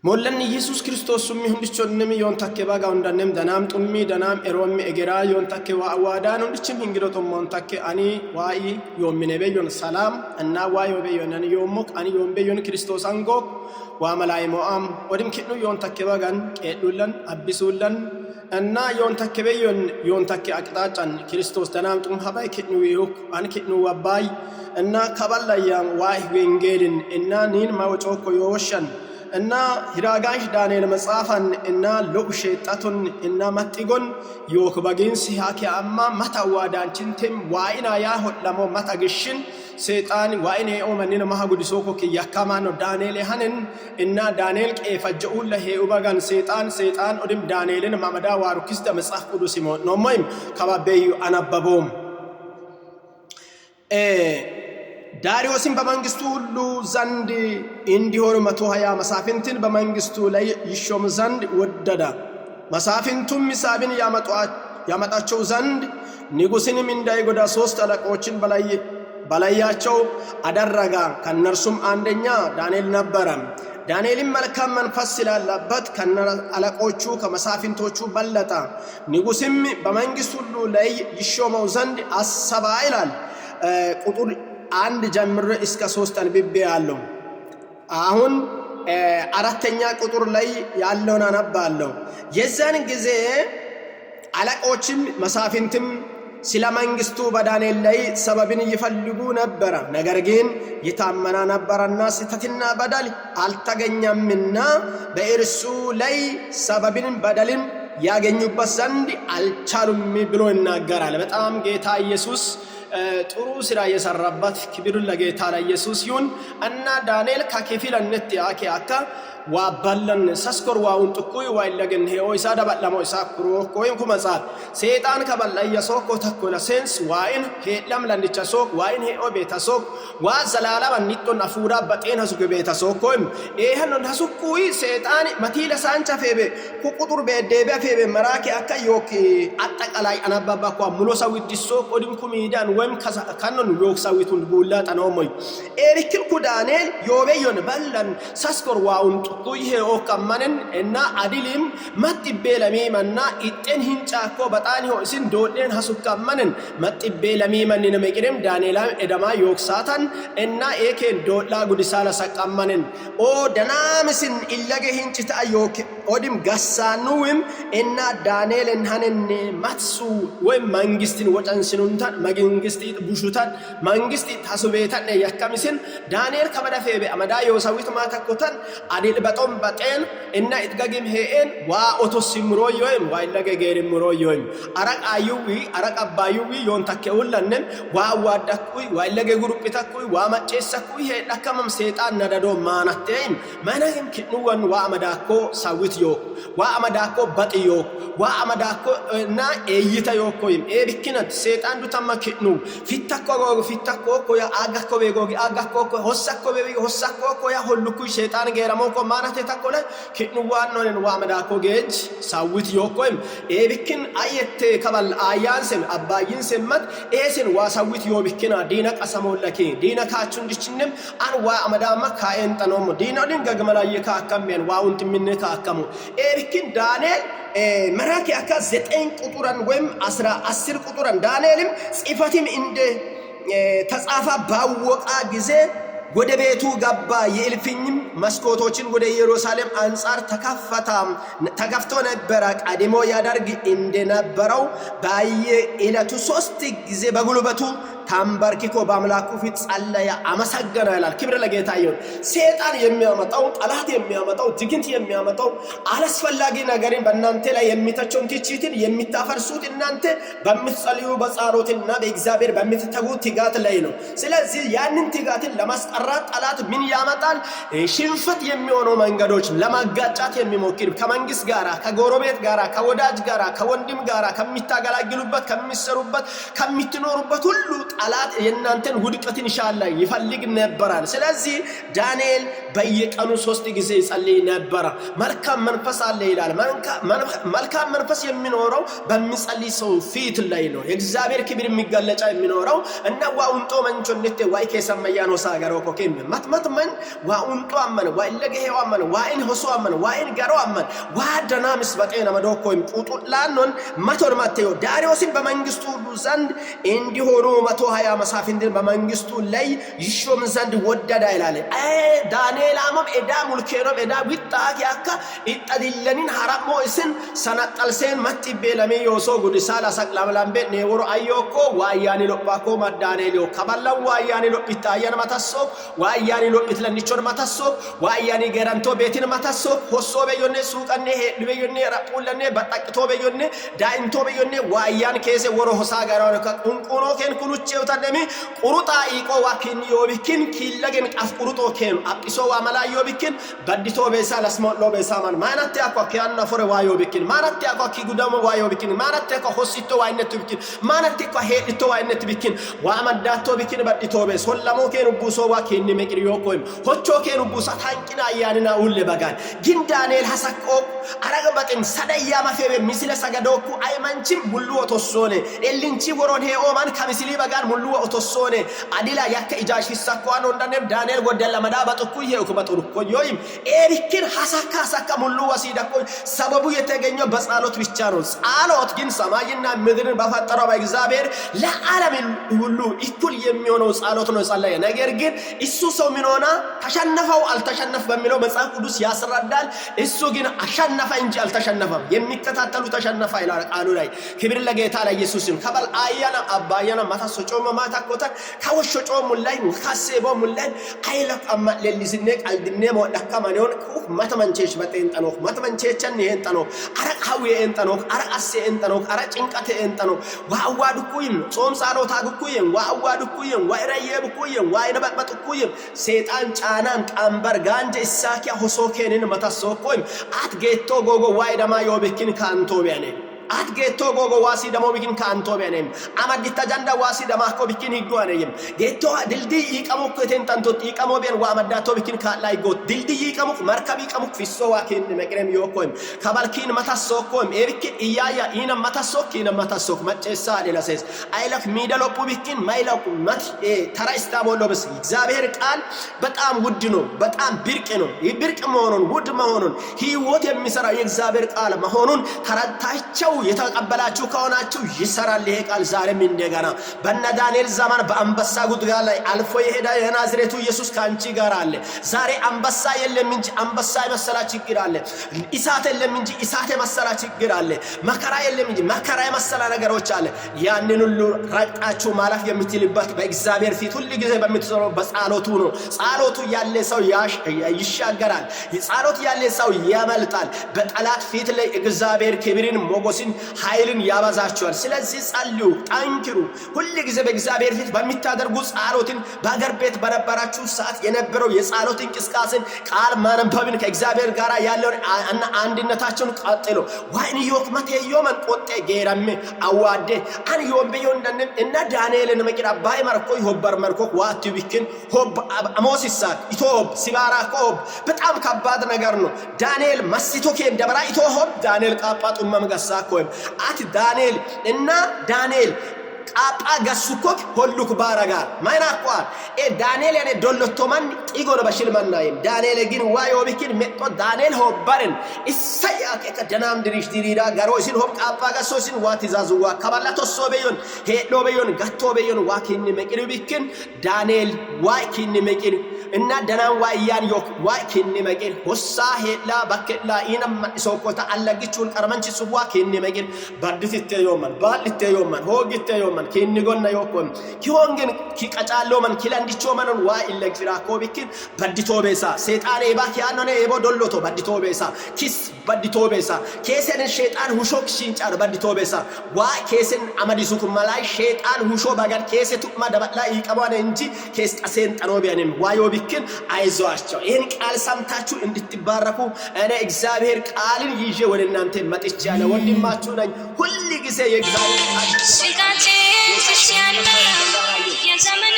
Mollan Yesus Kristos summi hundichonnemi yon takke baga undannem danam tummi danam eromi egera yon takke wa awadan hundichim hingiro tommon takke ani wai yommine be yon salam anna wa yobe yon ani yommok ani yombe yon Kristos angok wa malai moam odim kitnu yon takke bagan edullan abbisulan anna yon takke be yon takke aqtachan Kristos danam tum habay kitnu yok an kitnu wabay anna kaballayam wa wengelin inna nin mawchoko yoshan إننا هراجاش دانيل مصافن إننا لب شيطاتون إننا متيجون يوك بعدين سياك أما متى وادان تنتم وائنا ياهو لمو متى جشين سيطان وائنا يومنين ما هقول سوكو كي يكمان دانيل هنن إننا دانيل كيف جؤول له وبعدين سيطان أدم دانيلين ما مدا واركيس دم صاح قدوسي مو نوميم كبابيو أنا بابوم Dariyosin bamangistu lu zandi indi horu matuhaya masafintin bamangistu lay yishom zandi waddada masafintum misabin yamatacho zandi nigusin min daygoda sost alaqochin balayacho adarraga kannarsum andenya Daniel nabbaram Danielin malkam manfas silallabat kannar alaqochu kamasafintochu ballata nigusim bamangistu lu lay yishom zandi as-sabailal qutul አንድ ጀምሮ እስከ 3 አንብቤ ያለው አሁን አራተኛ ቁጥር ላይ ያለውን አነባለሁ የዛን ጊዜ አለቆችም መሳፍንትም ስለ መንግስቱ በዳንኤል ላይ ሰበብን ይፈልጉ ነበር ነገር ግን የታመና ነበርና ስተትና በደል አልተገኘምና በእርሱ ላይ ሰበብን በደልን ያገኙበት ዘንድ አልቻሉም ብሎ ይናገራል በጣም ጌታ ኢየሱስ ጥሩ ስራ የሰራበት ክብር ለጌታ ለኢየሱስ ይሁን እና ዳንኤል ከከፊልነት ያከ ዋባለን ሰስኮር ዋውን ጥቁይ ዋይለገን ሄኦይሳ ደባላሞይ ሳክሮ ኮይን ኩመጻት ሰይጣን ከበላየ ሶኮ ተኮለ ሴንስ ዋይን ሄለም ለንዲቻ ሶክ ዋይን ሄኦ ቤተሶክ ዋዘላላ ወንኒቶን አፉራ በጤና ሱገ ቤተሶክ ኮይም ይሄን እንደሱኩይ ሰይጣን መቲለ ሳንቻ ፌቤ ኩቁጡር በደበ ፌቤ መራኪ አካ ዮክ አጠቃላይ አናባባኳ ሙሎ ሳዊዲሶ ቆዲም ኩሚዳን ወይም ካኖን ዮክ ሳዊቱን ቡላ ጠኖሞይ ኤሪክል ኩዳኔል ዮቤዮን በላን ሰስኮር ዋውን kuye o kamanen enna adilim matibelami manna itten hinchako batani ho isin doden hasukamanen matibelami manina megirem Daniela edama yoksatan enna eken dodla gudisala sakamanen o danamisin illage hinchita yok odim gassanuwim enna Danielen hanen matsu we mangistin watansinuntan magingisti bushutan mangisti hasubetan yakamisin Daniel kabada febe amada yosawit matakotan adil batom baten inna itgagim heen wa otosimro yoem wa illage gerimro yoem arak ayuwi arak abayuwi yon takkeullannen wa wadakui wa illage gurupitakui wa macesakui he dakamam setan nadado manatem managim kitnuwan wa amadako sawit yo wa amadako batiyo wa amadako na eyita yokoim ebikinat setan dutamma kitnu fitakko ko ya agakko begogi agakko ko hossakko ko ya holluku setan geramo ko manate takole kitnuwan nonen wa amadako gej sawit yokoim ebikin ayette kabal ayansem abayin semmat esen wa sawit yo bikina dina qasamollaki dina kaachun dichinem an wa amadama kaen tanom dina din gagmalaye ka akamen wa untiminne ka akamu ebikin Daniel maraki aka 9 ቁጥራን ወይም 10 ቁጥራን ዳንኤልም ጽፈትም እንደ ተጻፈ ባወቃ ጊዜ ወደ ቤቱ ገባ የልፍኝም መስኮቶችን ወደ ኢየሩሳሌም አንፃር ተከፍቶ ነበር ቀድሞ ያደርግ እንደነበረው ባየ ኢለቱ 3 ጊዜ በጉልበቱ ታምበርኪኮ በአምላኩ ፊት ጸለየ አመሰገነ ይላል ክብር ለጌታ ይሁን ሰይጣን የሚያመጣው ጠላት የሚያመጣው ድግንት የሚያመጣው አላስፈላጊ ነገርን በእናንተ ላይ የሚተቸውን ትችትን የሚታፈርሱት እናንተ በምትጸልዩ በጸሎትና በእግዚአብሔር በምትተጉት ትጋት ላይ ነው ስለዚህ ያንን ትጋትን ለማስቀራት ጠላት ምን ያመጣል ሽንፈት የሚሆነው መንገዶች ለማጋጫት የሚሞክር ከመንግስት ጋራ ከጎረቤት ጋራ ከወዳጅ ጋራ ከወንድም ጋራ ከሚታገላግሉበት ከሚሰሩበት ከሚትኖሩበት ሁሉ ጠላት የእናንተን ውድቀትን ይሻላል ይፈልግ ነበራል። ስለዚህ ዳንኤል በየቀኑ 3 ጊዜ ይጸልይ ነበር። መልካም መንፈስ አለ ይላል። መልካም መንፈስ የሚኖረው በሚጸልይ ሰው ፊት ላይ ነው። የእግዚአብሔር ክብር የሚገለጫ የሚኖረው እና ዋኡንጦ መንቾንቴ ዋይ ከሰማያኖ ሳገሮ ኮከም ማትማትመን ዋኡንጦ አመን ዋይ ለገሄው አመን ዋይን ሆሶ አመን ዋይን ጋሮ አመን ዋደና ምስበጤና መዶኮም ቁጡላኖን ማቶር ማቴዮ ዳሪዮስን በመንግስቱ ሁሉ ዘንድ እንዲሆኑ 120 መሳፍንትን በመንግስቱ ላይ ይሾም ዘንድ ወደዳ ይላል። ዳንኤል አመም ኤዳ ሙልኬኖም ኤዳ ዊጣክ ያካ ኢጣዲለኒን ሐራሞ እስን ሰናጣልሴን መጥቤ ለሚዮሶ ጉዲሳላ ሰቅላምላምቤ ኔወሮ አዮኮ ዋያኒ ሎባኮ ማዳኔል ዮ ከበላው ዋያኒ ሎብታ አያን ማታሶ ዋያኒ ሎብት ለኒቾር ማታሶ ዋያኒ ገራንቶ ቤቲን ማታሶ ሆሶ በዮኔ ሱቀኔ ሄድበዮኔ ረቁለኔ በጣቅቶ በዮኔ ዳይንቶ በዮኔ ዋያን ከዘ ወሮ ሆሳ ጋራው ከቁንቁኖ ከን ኩሉቼው ተደሚ ቁሩጣ ኢቆ ዋኪን ዮቢኪን ኪለገን ቃፍ ቁሩጦ ከን አጲሶ ዋመላዮ ቢኪን በዲቶ ቤሳ ለስሞሎ ቤሳማን ማናት ያኳ ከያና ፎረ ዋዮ ቢኪን ማናት ያኳ ኪጉዳሞ ዋዮ ቢኪን ማናት ያኳ ሆሲቶ ዋይነት ቢኪን ማናት ያኳ ሄድቶ ዋይነት ቢኪን ዋማዳቶ ቢኪን በዲቶ ቤስ ሆላሞ ከን ቡሶ ዋኪን ሜቅሪዮ ኮይም ሆቾ ከን ቡሳ ታንቂና ያንና ሁሌ በጋን ግን ዳንኤል ሐሰቆ አረገበጥን ሰደያ ማፈበ ሚስለ ሰገዶኩ አይማንቺም ሙሉ ወቶሶኔ ኤሊንቺ ወሮን ሄኦማን ከሚስሊ በጋን ሙሉ ወቶሶኔ አዲላ ያከ ኢጃሽ ይሳኳን እንደነም ዳንኤል ጎደላ መዳበጥኩ የኡክበጥሩኮ ዮይም ኤሪክን ሐሰካ ሙሉ ወሲዳኮ ሰበቡ የተገኘው በጸሎት ብቻ ነው። ጸሎት ግን ሰማይና ምድርን በፈጠረው በእግዚአብሔር ለዓለም ሁሉ እኩል የሚሆነው ጸሎት ነው ጸለየ። ነገር ግን እሱ ሰው ምን ሆነ ተሸነፈው አልተሸነፈ በሚለው መጽሐፍ ቅዱስ ያስረዳል። እሱ ግን አሸነፈ እንጂ አልተሸነፈም። የሚከታተሉ ተሸነፈ ይላል ቃሉ ላይ። ክብር ለጌታ ለኢየሱስም ከበል አያና አባያና ማታሶ ጮማ ማታኮታ ከወሾ ጮሙ ላይ ካሴቦ ሙላይ አይለቀማ ለሊዝኔ ቃልድኔ ሞዳካማኔውን ማተመንቼሽ በጤንጠኖ ማተመንቼቸን ይሄንጠኖ አረቃው የእንጠኖ አረቃሴ እንጠኖ አረጭንቀት እንጠኖ ዋዋዱኩይም ጾም ጸሎት አጉኩይም ዋዋዱኩይም ዋይራየብኩይም ዋይነበጥበጥኩይም ሰይጣን ጫናን ቀንበር ጋንጀ ኢሳኪያ ሆሶኬንን መታሶኮይም አትጌቶ ጎጎ ዋይዳማ ዮብኪን ካንቶ ቢያኔ አትጌቶ ጎጎ ዋሲ ደሞ ቢኪን ካንቶ ቢያኔም አማዲታ ጃንዳ ዋሲ ደማኮ ቢኪን ይጓነይም ጌቶ ድልድይ ይቀሙክ ተንተንቶ ይቀሞ ቢያን ዋማዳቶ ቢኪን ካላይ ጎት ድልድይ ይቀሙክ መርከብ ይቀሙክ ፊሶ ዋኪን መቅረም ይወኮም ከባልኪን መታሶኮም ኤሪክ ኢያያ ኢነ መታሶኪን መታሶክ መጨሳ ለለሰስ አይለፍ ሚደሎፑ ቢኪን ማይላቁ ማት ተራይስታ ሞሎብስ እግዚአብሔር ቃል በጣም ውድ ነው፣ በጣም ብርቅ ነው። ይብርቅ መሆኑን ውድ መሆኑን ህይወት የሚሰራው የእግዚአብሔር ቃል መሆኑን ተረታቸው የተቀበላችሁ ከሆናችሁ ይሰራል። ይሄ ቃል ዛሬም እንደገና በእነ ዳንኤል ዘመን በአንበሳ ጉድጓድ ላይ አልፎ የሄደ የናዝሬቱ ኢየሱስ ካንቺ ጋር አለ። ዛሬ አንበሳ የለም እንጂ አንበሳ የመሰለ ችግር አለ። እሳት የለም እንጂ እሳት የመሰለ ችግር አለ። መከራ የለም እንጂ መከራ የመሰለ ነገሮች አለ። ያንን ሁሉ ረቃችሁ ማለፍ የምትችልበት በእግዚአብሔር ፊት ሁሉ ጊዜ በምትሰራው በጸሎቱ ነው። ጸሎቱ ያለ ሰው ይሻገራል። ጸሎት ያለ ሰው ያመልጣል። በጠላት ፊት ላይ እግዚአብሔር ክብርን ሞገስን ኃይልን ያበዛቸዋል። ስለዚህ ጸልዩ፣ ጠንክሩ። ሁሉ ጊዜ በእግዚአብሔር ፊት በሚታደርጉ ጸሎትን በአገር ቤት በነበራችሁ ሰዓት የነበረው የጸሎት እንቅስቃሴን ቃል ማንበብን ከእግዚአብሔር ጋር ያለውን አንድነታቸውን ቀጥሎ ዋይን ይወክመት የዮመን ቆጤ ጌራም አዋደ አን ዮም በዮን እንደነ እና ዳንኤልን መቅራ ባይ ማርኮ ይሆበር ማርኮ ዋት ቢክን ሆብ አሞሲሳ ኢቶብ ሲባራኮብ በጣም ከባድ ነገር ነው። ዳንኤል መስቶኬ እንደበራ ኢቶብ ዳንኤል ቃጳጡ መምገሳ ኮም አት ዳንኤል እና ዳንኤል ቃጳ ገሱኮክ ሆሉክ ባራጋር ማይናቋል ዳንኤል ያኔ ዶሎቶማን ጢጎር በሽልማናይም ዳንኤል ግን ዋዮ ቢኪን መጥቶ ዳንኤል ሆባርን ኢሳያከ ከደናም ድሪሽ ዲሪዳ ጋሮሲን ሆብ ቃጳ ገሶሲን ዋትዛዙዋ ከባላቶ ሶበዮን ሄዶ በዮን ጋቶ በዮን ዋኪን መቅሪ ቢኪን ዳንኤል ዋኪን መቅሪ እና ደናን ዋያን ዮክ ዋኪን መቅሪ ሆሳ ሄላ በከላ ኢነም ሶኮታ አለግቹን ቀርመንቺ ሱዋ ኪን መቅሪ ባድፍቴ ዮማን ባልቴ ዮማን ሆግቴ ዮማን ኪኒ ጎና ዮኮም ኪሆንግን ኪቀጫሎ ማን ኪላንዲቾ ማን ዋ ኢሌክትራ ኮቢኪን ባዲቶ ቤሳ ሰይጣን ኤባክ ያኖኔ ኤቦ ዶሎቶ ባዲቶ ቤሳ ኪስ ባዲቶ ቤሳ ኬሰን ሸይጣን ሁሾክ ሽንጫር ባዲቶ ቤሳ ዋ ኬሰን አማዲሱክ ማላይ ሸይጣን ሁሾ ባጋር ኬሰ ቱማ ደባላ ይቀባነ እንጂ ኬስ ቀሰን ጠኖቢያንም ዋዮ ቢኪን አይዟቸው። ይሄን ቃል ሰምታችሁ እንድትባረኩ እኔ እግዚአብሔር ቃልን ይዤ ወደ እናንተ መጥቻለሁ። ወንድማችሁ ነኝ። ሁሉ ጊዜ የእግዚአብሔር ቃል ዘመን